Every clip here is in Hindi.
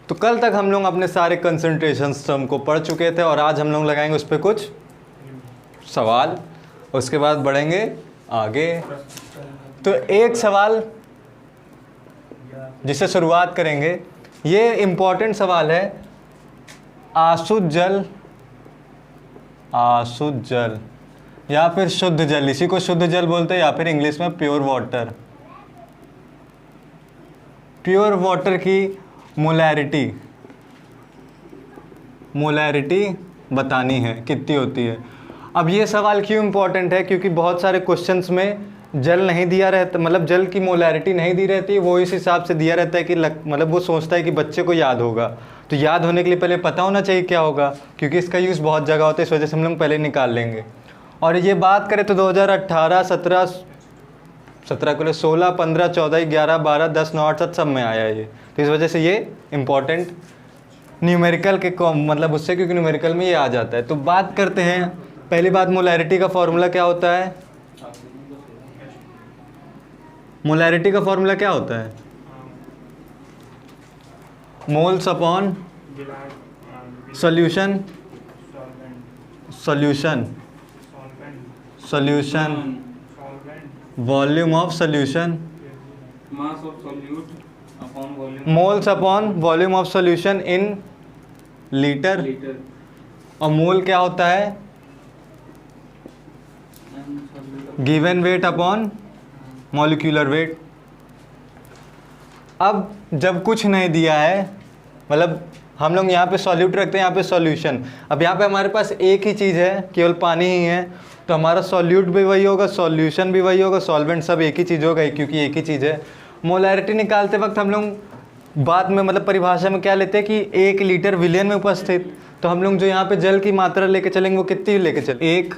तो कल तक हम लोग अपने सारे कंसंट्रेशन टर्म को पढ़ चुके थे और आज हम लोग लगाएंगे उस पर कुछ सवाल, उसके बाद बढ़ेंगे आगे। तो एक सवाल जिससे शुरुआत करेंगे, ये इम्पोर्टेंट सवाल है, आशुद्ध जल या फिर शुद्ध जल, इसी को शुद्ध जल बोलते हैं या फिर इंग्लिश में प्योर वाटर। प्योर वाटर की मोलैरिटी बतानी है कितनी होती है। अब ये सवाल क्यों इम्पोर्टेंट है, क्योंकि बहुत सारे क्वेश्चंस में जल नहीं दिया रहता, मतलब जल की मोलैरिटी नहीं दी रहती है, वो इस हिसाब से दिया रहता है कि मतलब वो सोचता है कि बच्चे को याद होगा। तो याद होने के लिए पहले पता होना चाहिए क्या होगा, क्योंकि इसका यूज़ बहुत जगह होता है, इस वजह से हम लोग पहले निकाल लेंगे। और ये बात करें तो 2018, 17 को 16, 15, 14, 11, 12, 10, 9, 8 सब में आया ये। तो इस वजह से ये इम्पोर्टेंट न्यूमेरिकल के मतलब उससे, क्योंकि न्यूमेरिकल में ये आ जाता है। तो बात करते हैं, पहली बात मोलैरिटी का फॉर्मूला क्या होता है। मोलैरिटी का फॉर्मूला क्या होता है, moles upon solution volume of solution, moles upon volume of solution in litre. और मोल क्या होता है, given weight upon molecular wait. अब जब कुछ नहीं दिया है, मतलब हम लोग यहाँ पे सॉल्यूट रखते हैं, यहाँ पे सॉल्यूशन। अब यहाँ पे हमारे पास एक ही चीज़ है, केवल पानी ही है, तो हमारा सॉल्यूट भी वही होगा, सॉल्यूशन भी वही होगा, सॉल्वेंट सब एक ही चीज़ होगा, क्योंकि एक ही चीज़ है। मोलैरिटी निकालते वक्त हम लोग बाद में मतलब परिभाषा में क्या लेते हैं कि 1 लीटर विलियन में उपस्थित। तो हम लोग जो यहाँ पे जल की मात्रा लेके चलेंगे वो कितनी लेके चले, 1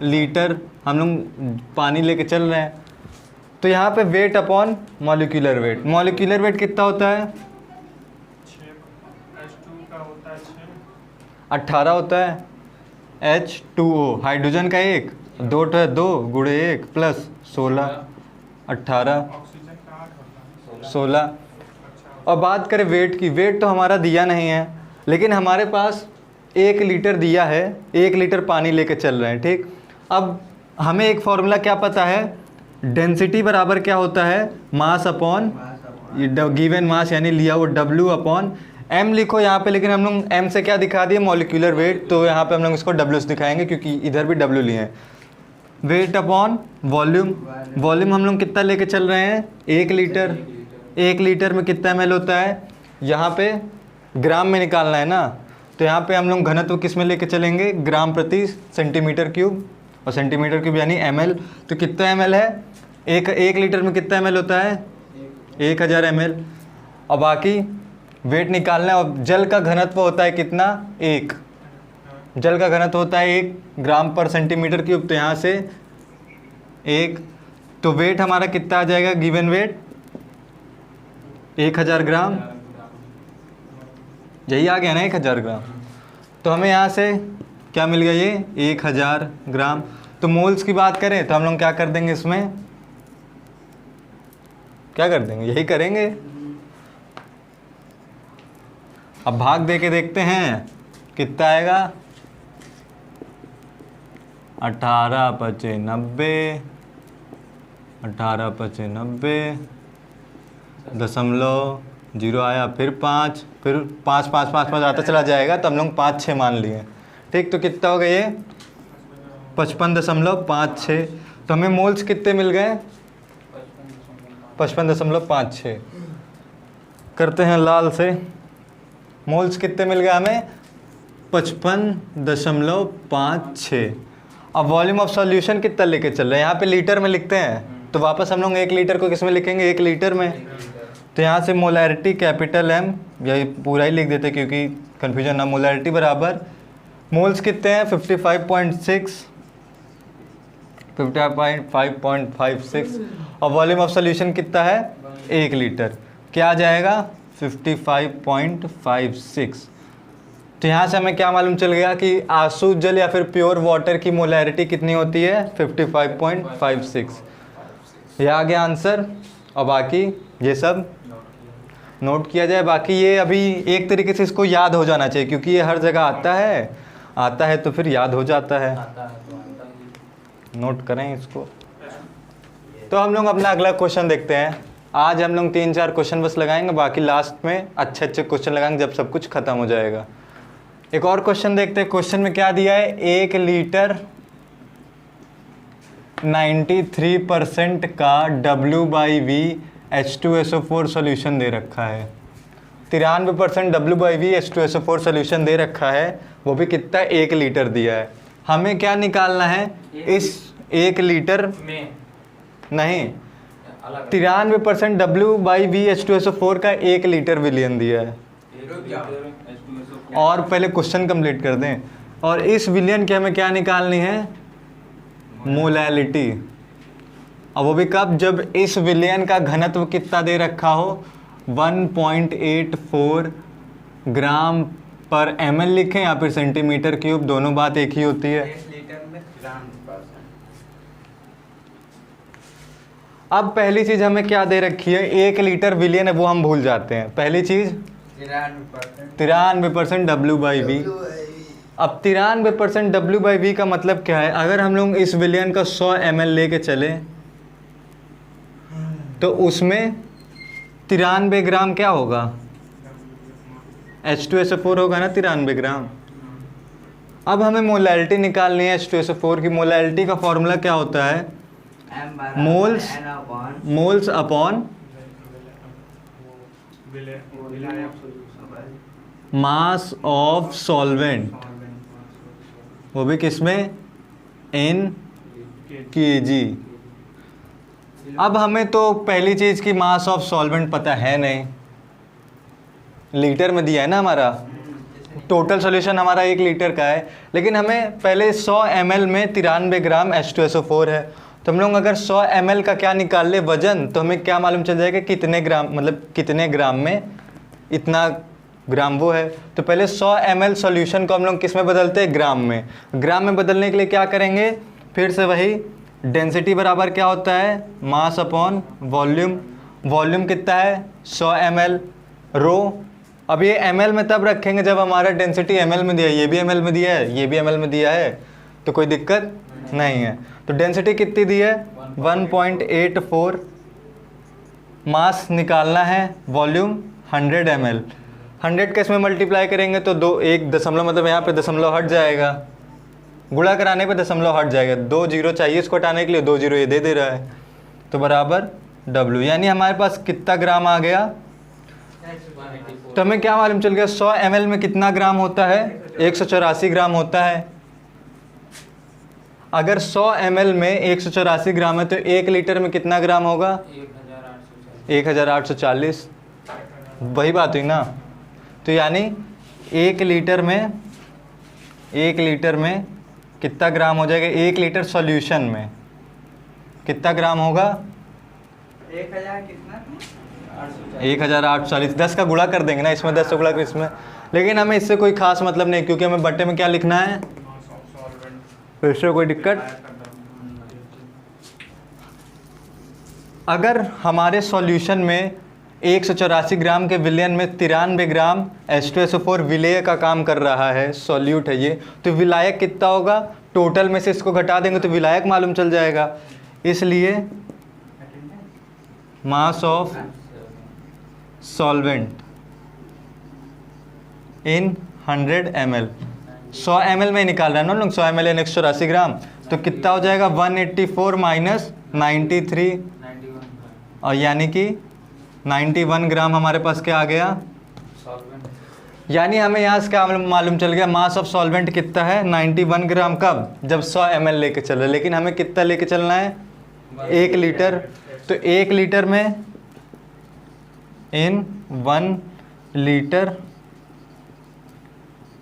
लीटर हम लोग पानी लेके चल रहे हैं। तो यहाँ पे wait upon molecular wait, molecular weight कितना होता है, 18 होता है। H2O हाइड्रोजन का 1, 2 गुणे 1 प्लस 16, 18, 16। और बात करें वेट की, वेट तो हमारा दिया नहीं है, लेकिन हमारे पास 1 लीटर दिया है, 1 लीटर पानी लेके चल रहे हैं, ठीक। अब हमें एक फॉर्मूला क्या पता है, डेंसिटी बराबर क्या होता है, मास अपॉन गिवन मास, यानी लिया वो W अपॉन M लिखो यहाँ पे, लेकिन हम लोग M से क्या दिखा दिए, मॉलिक्यूलर वेट, तो यहाँ पे हम लोग इसको W से दिखाएंगे क्योंकि इधर भी W लिए हैं। वेट अपॉन वॉल्यूम, वॉल्यूम हम लोग कितना लेके चल रहे हैं, 1 लीटर। 1 लीटर में कितना ml होता है, यहाँ पे ग्राम में निकालना है ना, तो यहाँ पे हम लोग घनत्व किस में लेके चलेंगे, ग्राम प्रति सेंटीमीटर क्यूब, और सेंटीमीटर क्यूब यानी ml। तो कितना ml है, एक लीटर में कितना ml होता है, 1000 ml। और बाकी वेट निकालना है, और जल का घनत्व होता है कितना, 1, जल का घनत्व होता है 1 ग्राम पर सेंटीमीटर क्यूब, तो यहाँ से 1, तो वेट हमारा कितना आ जाएगा, गिवन वेट 1000 ग्राम, यही आ गया ना 1000 ग्राम। तो हमें यहाँ से क्या मिल गया, ये 1000 ग्राम। तो मोल्स की बात करें तो हम लोग क्या कर देंगे, इसमें क्या कर देंगे, यही करेंगे। अब भाग दे के देखते हैं कितना आएगा, 18 पचे 90, 18 पचे 90, 0.0 आया, फिर 5, फिर 5 5 5 5 आता चला जाएगा, तो हम लोग 5 6 मान लिए, ठीक। तो कितना हो गया ये, 55.56। तो हमें मोल्स कितने मिल गए, 55.56। करते हैं लाल से, मोल्स कितने मिल गए हमें, 55.56। अब वॉल्यूम ऑफ सॉल्यूशन कितना लेके चल रहे हैं, यहाँ पे लीटर में लिखते हैं, तो वापस हम लोग 1 लीटर को किस में लिखेंगे, 1 लीटर में। तो यहाँ से मोलैरिटी कैपिटल M, यही पूरा ही लिख देते क्योंकि कन्फ्यूजन ना, मोलैरिटी बराबर मोल्स कितने हैं, 55.56 और वॉल्यूम ऑफ सॉल्यूशन कितना है, 1 लीटर, क्या आ जाएगा 55.56। तो यहाँ से हमें क्या मालूम चल गया कि आशुद्ध जल या फिर प्योर वाटर की मोलैरिटी कितनी होती है, 55.56। ये आ गया आंसर। और बाकी ये सब नोट किया जाए। बाकी ये अभी एक तरीके से इसको याद हो जाना चाहिए, क्योंकि ये हर जगह आता है तो फिर याद हो जाता है। नोट करें इसको। तो हम लोग अपना अगला क्वेश्चन देखते हैं। आज हम लोग 3-4 क्वेश्चन बस लगाएंगे, बाकी लास्ट में अच्छे अच्छे क्वेश्चन लगाएंगे जब सब कुछ खत्म हो जाएगा। एक और क्वेश्चन देखते हैं। क्वेश्चन में क्या दिया है, 1 लीटर 93% का W/V H2SO4 सोल्यूशन दे रखा है। 93% W/V H2SO4 सोल्यूशन दे रखा है, वो भी कितना, 1 लीटर दिया है। हमें क्या निकालना है इस 1 लीटर में, नहीं 93% W/V H2SO4 का 1 लीटर विलियन दिया है। और पहले क्वेश्चन कंप्लीट कर दें। और इस विलियन की हमें क्या निकालनी है, मोलैलिटी। और वो भी कब, जब इस विलियन का घनत्व कितना दे रखा हो, 1.84 ग्राम पर ml लिखें या फिर सेंटीमीटर क्यूब, दोनों बात एक ही होती है। अब पहली चीज हमें क्या दे रखी है, 1 लीटर विलियन है, वो हम भूल जाते हैं। पहली चीज 93% W/V। अब 93% W/V का मतलब क्या है, अगर हम लोग इस विलियन का 100 ml लेके चले तो उसमें 93 ग्राम क्या होगा, H2SO4 होगा ना, 93 ग्राम। अब हमें मोलैलिटी निकालनी है H2SO4 की। मोलैलिटी का फॉर्मूला क्या होता है, moles upon mass of solvent, वो भी किसमें, in kg। अब हमें तो पहली चीज़ की मास ऑफ सॉल्वेंट पता है नहीं, लीटर में दिया है ना हमारा, टोटल सॉल्यूशन हमारा 1 लीटर का है, लेकिन हमें पहले 100 ml में 93 ग्राम H2SO4 है। तो हम लोग अगर 100 ml का क्या निकाल ले वजन, तो हमें क्या मालूम चल जाएगा, कितने ग्राम, मतलब कितने ग्राम में इतना ग्राम वो है। तो पहले 100 ml सॉल्यूशन को हम लोग किस में बदलते हैं, ग्राम में। ग्राम में बदलने के लिए क्या करेंगे, फिर से वही डेंसिटी बराबर क्या होता है, मास अपॉन वॉल्यूम। वॉल्यूम कितना है, 100 ml रो। अब ये ml में तब रखेंगे जब हमारा डेंसिटी ml में दिया है, ये भी ml में दिया है, ये भी ml में दिया है, तो कोई दिक्कत नहीं है। तो डेंसिटी कितनी दी है, 1.84। मास निकालना है, वॉल्यूम 100 ml। 100 के इसमें मल्टीप्लाई करेंगे तो 1 दशमलव, मतलब यहाँ पे दशमलव हट जाएगा, गुणा कराने पे दशमलव हट जाएगा। 2 जीरो चाहिए इसको हटाने के लिए, 2 जीरो ये दे रहा है, तो बराबर W। यानी हमारे पास कितना ग्राम आ गया, तो हमें क्या मालूम चल गया, 100 ml में कितना ग्राम होता है, 184 ग्राम होता है। अगर 100 ml में 184 ग्राम है तो 1 लीटर में कितना ग्राम होगा, 1840। वही बात हुई ना। तो यानी 1 लीटर में कितना ग्राम हो जाएगा, 1 लीटर सॉल्यूशन में कितना ग्राम होगा, 1840। 10 का गुणा कर देंगे ना, इसमें 10 से गुणा कर इसमें, लेकिन हमें इससे कोई खास मतलब नहीं, क्योंकि हमें बट्टे में क्या लिखना है, फिर से कोई दिक्कत। अगर हमारे सॉल्यूशन में 184 ग्राम के विलयन में 93 ग्राम H2SO4 विलेय का काम कर रहा है, सॉल्यूट है ये, तो विलायक कितना होगा, टोटल में से इसको घटा देंगे तो विलायक मालूम चल जाएगा। इसलिए mass of solvent in 100 ml, 100 ml में निकाल रहा है ना लोग, 100 ml यानी 184 ग्राम, तो कितना हो जाएगा, 184 माइनस 93, और यानी कि 91 ग्राम हमारे पास क्या आ गया, यानी हमें यहाँ से क्या मालूम चल गया, मास ऑफ सॉल्वेंट कितना है, 91 ग्राम। कब, जब 100 ml लेके चल रहे, लेकिन हमें कितना लेके चलना है, 1 लीटर। तो 1 लीटर में, इन 1 लीटर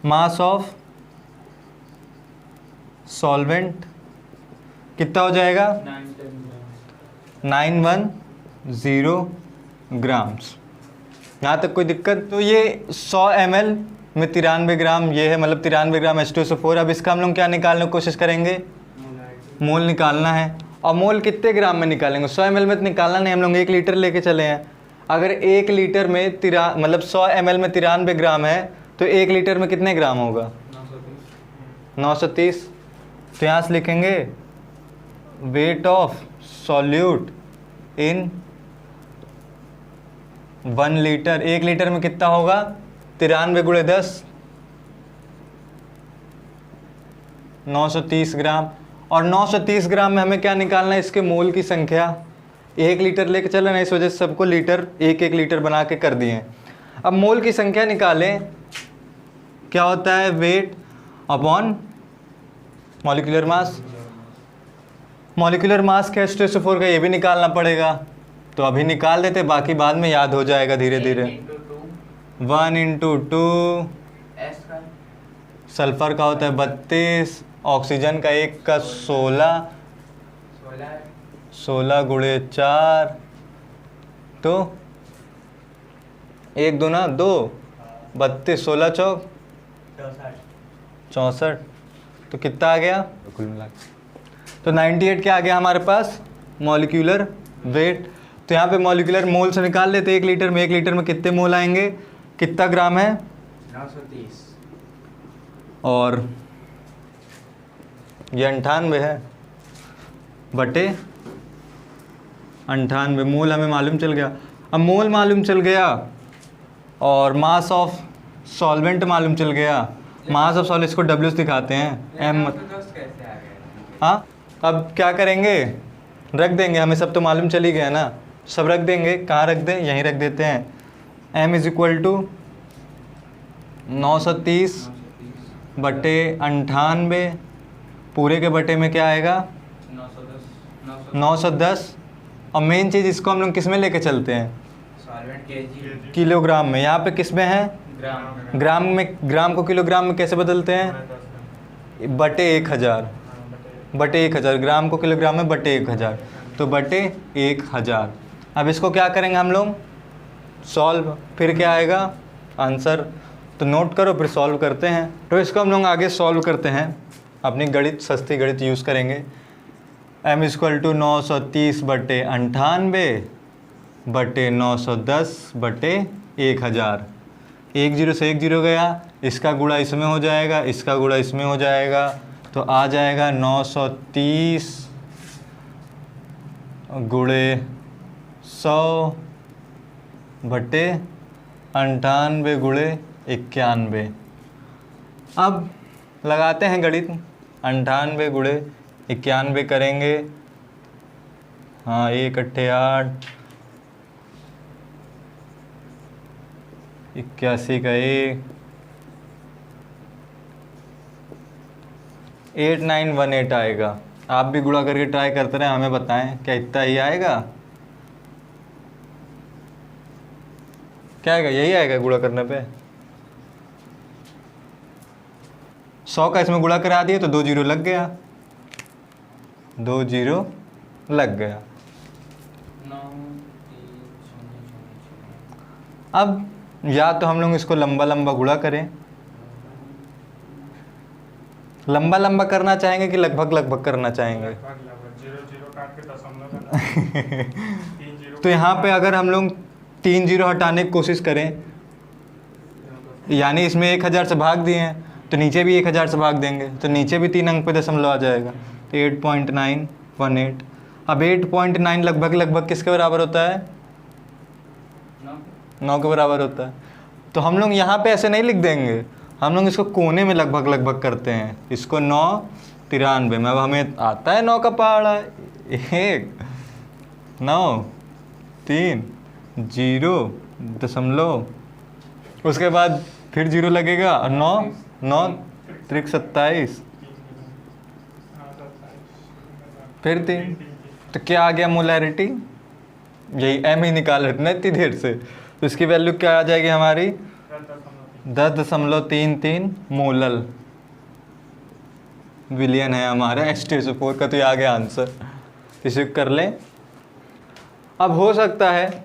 मास ऑफ सॉल्वेंट कितना हो जाएगा, 910 ग्राम्स। यहाँ तक कोई दिक्कत। तो ये 100 ml में 93 ग्राम ये है, मतलब 93 ग्राम H2SO4। अब इसका हम लोग क्या निकालने की कोशिश करेंगे, मोल निकालना है। और मोल कितने ग्राम में निकालेंगे, 100 ml में तो निकालना नहीं, हम लोग 1 लीटर लेके चले हैं। अगर 1 लीटर में मतलब 100 ml में 93 ग्राम है तो 1 लीटर में कितने ग्राम होगा? 930। तो यहाँ से लिखेंगे weight of solute in 1 litre. 1 litre में कितना होगा? 93 × 10 930 ग्राम। और 930 ग्राम में हमें क्या निकालना है? इसके मोल की संख्या। 1 लीटर लेके चले ना, इस वजह से सबको लीटर 1-1 लीटर बना के कर दिए। अब मोल की संख्या निकालें, क्या होता है? Weight upon molecular mass. Molecular mass का H2SO4 का ये भी निकालना पड़ेगा, तो अभी निकाल देते, बाकी बाद में याद हो जाएगा धीरे धीरे। 1 × 2 सल्फर का होता है 32, ऑक्सीजन का 1 का 16 × 4 तो 1 दूना 2, 32 16 चौक 64। तो कितना आ गया कुल मिला? तो 98 क्या आ गया हमारे पास? Molecular weight. तो यहाँ पे मॉलिक्यूलर मोल से निकाल लेते 1 लीटर में। 1 लीटर में कितने मोल आएंगे? कितना ग्राम है? 930। और ये 98 है बटे 98। मोल हमें मालूम चल गया। अब मोल मालूम चल गया और मास ऑफ सॉल्वेंट मालूम चल गया। मास ऑफ सॉल्वेंट, इसको W से दिखाते हैं M। कैसे आ गया? हाँ, अब क्या करेंगे? रख देंगे, हमें सब तो मालूम चल ही गया ना, सब रख देंगे। कहाँ रख दें? यहीं रख देते हैं। M = 930 बटे 98, पूरे के बटे में क्या आएगा? 910। और मेन चीज़, इसको हम लोग किस में लेके चलते हैं? सॉल्वेंट केजी किलोग्राम में। यहाँ पे किस में है? ग्राम। ग्राम में। ग्राम को किलोग्राम में कैसे बदलते हैं? बटे 1000। बटे 1000। ग्राम को किलोग्राम में बटे 1000, तो बटे 1000। अब इसको क्या करेंगे हम लोग? सॉल्व। फिर क्या आएगा? आंसर। तो नोट करो, फिर सॉल्व करते हैं। तो इसको हम लोग आगे सॉल्व करते हैं, अपनी गणित, सस्ती गणित यूज़ करेंगे। M = 930 बटे 98 बटे 910 बटे 1000। 1 0 से 1 0 गया, इसका गुणा इसमें हो जाएगा, इसका गुणा इसमें हो जाएगा, तो आ जाएगा 930 × 100 बटे 98 × 91। अब लगाते हैं गणित। 98 × 91 करेंगे। हाँ, 1 × 8 81 का 1 8918 आएगा। आप भी गुणा करके ट्राई करते रहे, हमें बताएं क्या इतना ही आएगा? क्या आएगा? यही आएगा गुणा करने पे। 100 का इसमें गुणा करा दिए तो 2 0 लग गया, 2 0 लग गया। अब या तो हम लोग इसको लंबा लंबा गुणा करें, लंबा लंबा करना चाहेंगे कि लगभग लगभग करना चाहेंगे? 0 काट के दशमलव। तो यहाँ पे अगर हम लोग 3 0 हटाने की कोशिश करें, यानी इसमें 1000 से भाग दिए हैं, तो नीचे भी 1000 से भाग देंगे, तो नीचे भी 3 अंक पे दशमलव आ जाएगा, तो 8.918। अब 8.9 लगभग लगभग किसके बराबर होता है? 9 के बराबर होता है। तो हम लोग यहाँ पे ऐसे नहीं लिख देंगे, हम लोग इसको कोने में लगभग लगभग करते हैं। इसको 9 93 में, अब हमें आता है 9 का पहाड़ा, 1 9 3 0 दशमलव, उसके बाद फिर 0 लगेगा और 9 9 त्रिक 27, फिर 3। तो क्या आ गया? मोलैरिटी। यही M ही निकाल रहे थे ना इतनी देर से, तो इसकी वैल्यू क्या आ जाएगी हमारी? 10.33 मोलल विलियन है हमारा H2SO4 का। तो ये आ गया आंसर, इसे कर लें। अब हो सकता है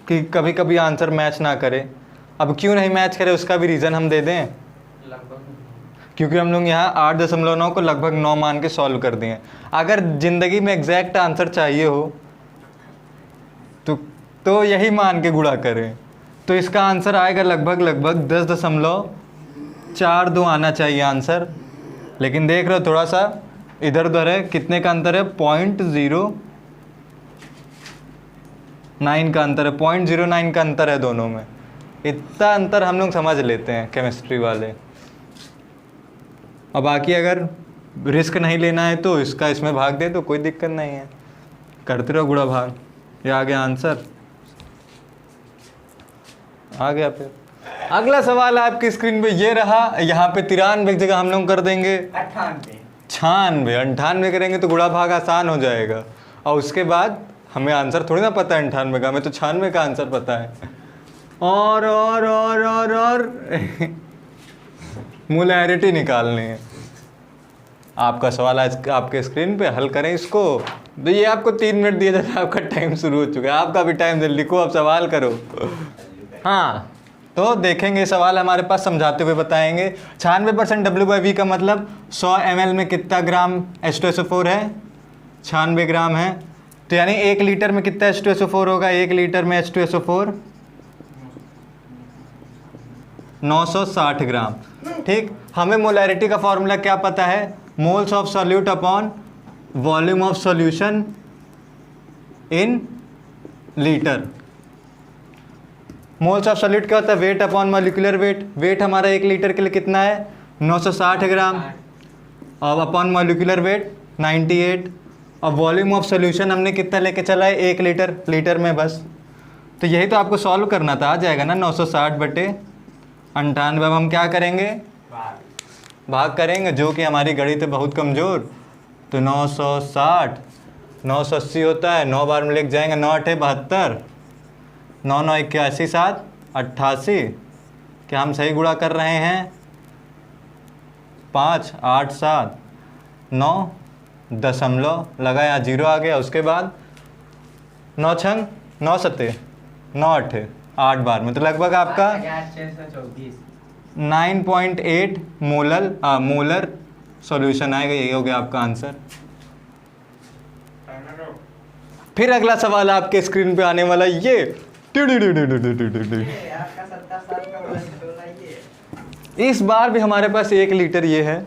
कि कभी कभी आंसर मैच ना करे। अब क्यों नहीं मैच करे उसका भी रीज़न हम दे दें, क्योंकि हम लोग यहाँ 8.9 को लगभग 9 मान के सॉल्व कर दिए। अगर ज़िंदगी में एग्जैक्ट आंसर चाहिए हो तो तो यही मान के गुणा करें, तो इसका आंसर आएगा लगभग 10.42 आना चाहिए आंसर। लेकिन देख रहे हो थोड़ा सा इधर उधर है, कितने का अंतर है, 0.09 का अंतर है, 0.09 का अंतर है दोनों में। इतना अंतर हम लोग समझ लेते हैं केमिस्ट्री वाले। और बाकी अगर रिस्क नहीं लेना है तो इसका इसमें भाग दे तो कोई दिक्कत नहीं है, करते रहो गुणा भाग। ये आ गया आंसर, आ गया। फिर अगला सवाल आपकी स्क्रीन पे ये रहा, यहाँ पे 93 की जगह हम लोग कर देंगे 98 करेंगे तो गुणा भाग आसान हो जाएगा। और उसके बाद हमें आंसर थोड़ी ना पता है 98 का, हमें तो 96 का आंसर पता है। और मोलैरिटी निकालनी है। आपका सवाल आज आपके स्क्रीन पे, हल करें इसको। तो ये आपको 3 मिनट दिया जाता है, आपका टाइम शुरू हो चुका है, आपका भी टाइम दे, लिखो अब सवाल करो। हाँ तो देखेंगे सवाल हमारे पास, समझाते हुए बताएंगे। 96% W/V का मतलब 100 ml में कितना ग्राम H2SO4 है, 96 ग्राम है। तो यानी 1 लीटर में कितना H2SO4 होगा, 1 लीटर में H2SO4 960 ग्राम। ठीक, हमें मोलैरिटी का फॉर्मूला क्या पता है, moles of solute upon volume of solution in litre. Moles of solute क्या होता है, weight upon molecular weight. Weight हमारा 1 लीटर के लिए कितना है, 960 ग्राम, और अपॉन मॉलिक्यूलर वेट 98। और वॉल्यूम ऑफ सॉल्यूशन हमने कितना लेके चला है, 1 लीटर, लीटर में बस। तो यही तो आपको सॉल्व करना था, आ जाएगा ना 960/98। अब हम क्या करेंगे, भाग करेंगे, जो कि हमारी गणित है बहुत कमज़ोर। तो 960 980 होता है, 9 बार में लेके जाएंगे, 9 8 72, 9 9 81 7 88। क्या हम सही गुणा कर रहे हैं, 5 8 7 9 दशमलव लगा, यहाँ 0 आ गया। उसके बाद 9 छंग 9 सत्ते 9 8 8 बार में, तो लगभग आपका 9.8 मोलर सॉल्यूशन आएगा। यही हो गया आपका आंसर। फिर अगला सवाल आपके स्क्रीन पे आने वाला ये इस बार भी हमारे पास 1 लीटर ये है,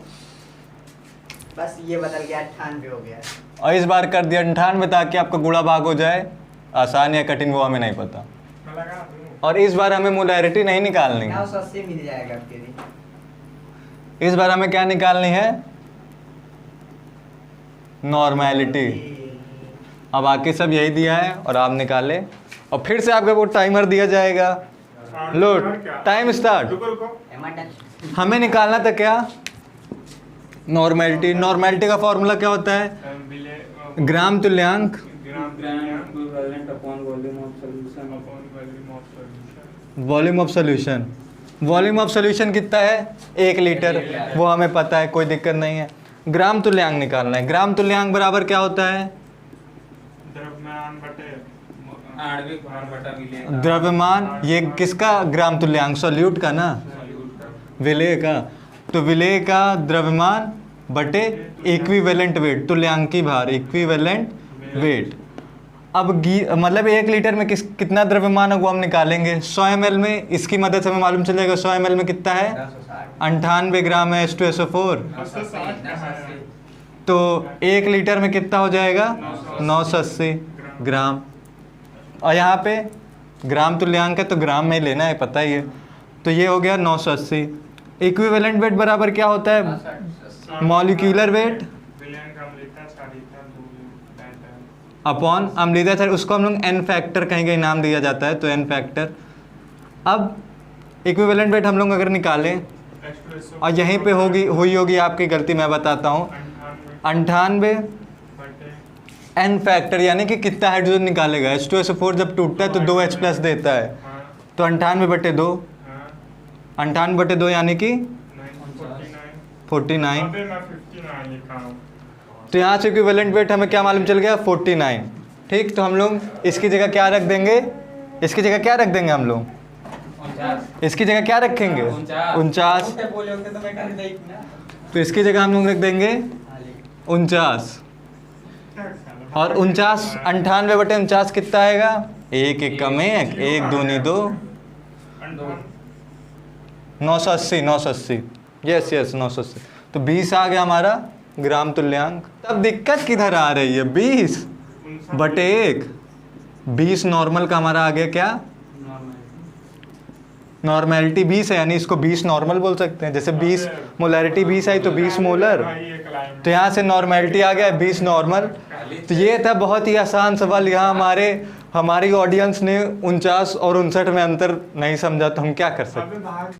बस ये बदल गया 98 हो गया। और इस बार कर दिया 98 ताकि आपका गुणा भाग हो जाए। आसान या कठिन वो हमें नहीं पता। और इस बार हमें मोलैरिटी नहीं निकालनी है, 980 मिल जाएगा आपके लिए। इस बार हमें क्या निकालनी है, नॉर्मैलिटी। अब बाकी सब यही दिया है और आप निकाले, और फिर से आपके वो टाइमर दिया जाएगा। लो टाइम स्टार्ट। हमें निकालना था क्या, नॉर्मैलिटी। नॉर्मैलिटी का फॉर्मूला क्या होता है, ग्राम तुल्यांक volume of solution. Volume of solution कितना है, 1 लीटर, वो हमें पता है, कोई दिक्कत नहीं है। ग्राम तुल्यांक निकालना है। ग्राम तुल्यांक बराबर क्या होता है, द्रव्यमान। ये किसका ग्राम तुल्यांक, सॉल्यूट का ना, विलेय का। तो विलेय का द्रव्यमान बटे इक्विवेलेंट वेट, तुल्यांकी भार, इक्विवेलेंट वेट। अब मतलब 1 लीटर में कितना द्रव्यमान है वो हम निकालेंगे। 100 ml में इसकी मदद से हमें मालूम चलेगा 100 ml में कितना है, 98 ग्राम है H2SO4। तो 1 लीटर में कितना हो जाएगा, 980 ग्राम। और यहाँ पे ग्राम तुल्यांक है तो ग्राम में ही लेना है, पता ही है। तो ये हो गया 980। इक्विवेलेंट वेट बराबर क्या होता है, मॉलिक्यूलर वेट अपॉन अम्लीयता सर, उसको हम लोग एन फैक्टर कहीं कहीं नाम दिया जाता है, तो एन फैक्टर। अब इक्विवेलेंट वेट हम लोग अगर निकालें, और यहीं पे हुई होगी आपकी गलती, मैं बताता हूँ। 98 एन फैक्टर यानी कि कितना हाइड्रोजन निकालेगा, H2SO4 जब टूटता है तो 2H+ देता है, तो 98/2, 98/2 यानी कि 49। तो यहाँ से इक्विवेलेंट वेट हमें क्या मालूम चल गया, 49। ठीक, तो हम लोग इसकी जगह क्या रख देंगे, इसकी जगह क्या रख देंगे हम लोग, इसकी जगह क्या रखेंगे, 49। तो इसकी जगह हम लोग रख देंगे 49। और 49 98/49 कितना आएगा, एक एक कम एक, एक दूनी 2, 980, 980, यस यस 980। तो 20 आ गया हमारा ग्राम तुल्यांक। तब दिक्कत किधर आ रही है, 20 बटे 1, 20 नॉर्मल का हमारा आ गया क्या, नॉर्मेलिटी 20 है, यानी इसको 20 नॉर्मल बोल सकते हैं। जैसे 20 मोलैरिटी 20 आई तो 20 मोलर, तो यहाँ से नॉर्मेलिटी आ गया 20 नॉर्मल। तो ये था बहुत ही आसान सवाल। यहाँ हमारी ऑडियंस ने 49 और 59 में अंतर नहीं समझा, तो हम क्या कर सकते।